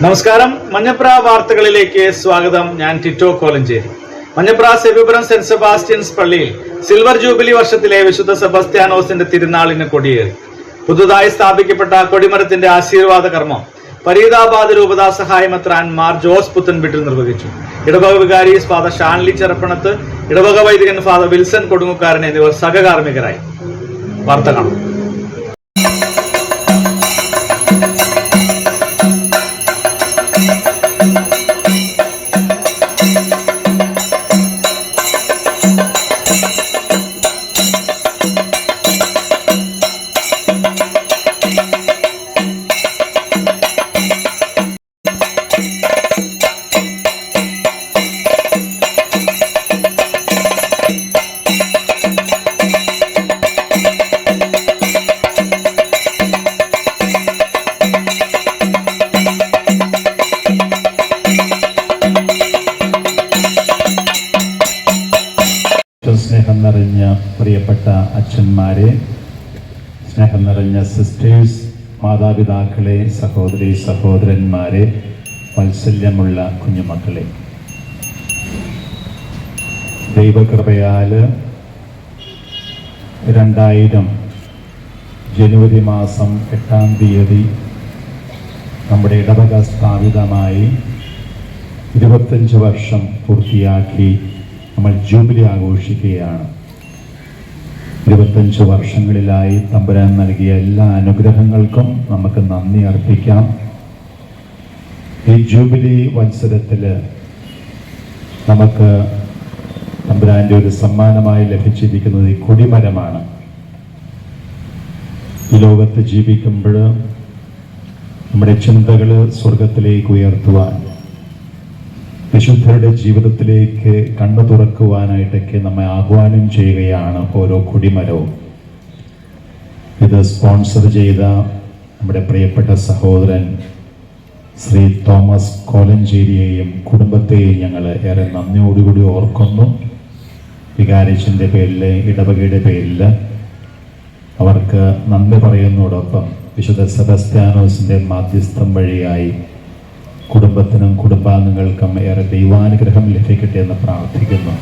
നമസ്കാരം. മഞ്ഞപ്ര വാർത്തകളിലേക്ക് സ്വാഗതം. ഞാൻ ടിറ്റോ കോലഞ്ചേരി. മഞ്ഞപ്ര സെബിപുരം സെന്റ് സെബാസ്റ്റ്യൻസ് പള്ളിയിൽ സിൽവർ ജൂബിലി വർഷത്തിലെ വിശുദ്ധ സെബാസ്റ്റ്യാനോസിന്റെ തിരുനാളിന് കൊടിയേറി. പുതുതായി സ്ഥാപിക്കപ്പെട്ട കൊടിമരത്തിന്റെ ആശീർവാദ കർമ്മം ഫരീദാബാദ് രൂപതാ സഹായമെത്രാൻ മാർ ജോസ് പുത്തൻപിട്ടിൽ നിർവഹിച്ചു. ഇടവക വികാരി ഫാദർ ഷാൻലി ചെറപ്പണത്ത്, ഇടവക വൈദികൻ ഫാദർ വിൽസൺ കൊടുങ്ങുക്കാരൻ എന്നിവർ സഹകാർമ്മികരായി. വാർത്ത കാണും. സ്നേഹം നിറഞ്ഞ പ്രിയപ്പെട്ട അച്ഛന്മാരെ, സ്നേഹം നിറഞ്ഞ സിസ്റ്റേഴ്സ്, മാതാപിതാക്കളെ, സഹോദരി സഹോദരന്മാരെ, വാത്സല്യമുള്ള കുഞ്ഞുമക്കളെ, ദൈവകൃപയാൽ 2000 ജനുവരി മാസം 8-ാം തീയതി നമ്മുടെ ഇടവക സ്ഥാപിതമായി 25 വർഷം പൂർത്തിയാക്കി നമ്മൾ ജൂബിലി ആഘോഷിക്കുകയാണ്. 25 വർഷങ്ങളിലായി തമ്പുരാൻ നൽകിയ എല്ലാ അനുഗ്രഹങ്ങൾക്കും നമുക്ക് നന്ദി അർപ്പിക്കാം. ഈ ജൂബിലി വത്സരത്തിൽ നമുക്ക് തമ്പുരാൻ്റെ ഒരു സമ്മാനമായി ലഭിച്ചിരിക്കുന്നത് ഈ കൊടിമരമാണ്. ഈ ലോകത്ത് ജീവിക്കുമ്പോൾ നമ്മുടെ ചിന്തകൾ സ്വർഗത്തിലേക്ക് ഉയർത്തുവാൻ, വിശുദ്ധരുടെ ജീവിതത്തിലേക്ക് കണ്ണു തുറക്കുവാനായിട്ടൊക്കെ നമ്മെ ആഹ്വാനം ചെയ്യുകയാണ് ഓരോ കൊടിമരവും. ഇത് സ്പോൺസർ ചെയ്ത നമ്മുടെ പ്രിയപ്പെട്ട സഹോദരൻ ശ്രീ തോമസ് കോലഞ്ചേരിയെയും കുടുംബത്തെയും ഞങ്ങൾ ഏറെ നന്ദിയോടുകൂടി ഓർക്കുന്നു. വികാരിച്ചൻ്റെ പേരിൽ, ഇടവകയുടെ പേരിൽ അവർക്ക് നന്ദി പറയുന്നതോടൊപ്പം വിശുദ്ധ സെബാസ്റ്റ്യാനോസിൻ്റെ മാധ്യസ്ഥം വഴിയായി കുടുംബത്തിനും കുടുംബാംഗങ്ങൾക്കും ഏറെ ദൈവാനുഗ്രഹം ലഭിക്കട്ടെ എന്ന് പ്രാർത്ഥിക്കുന്നു.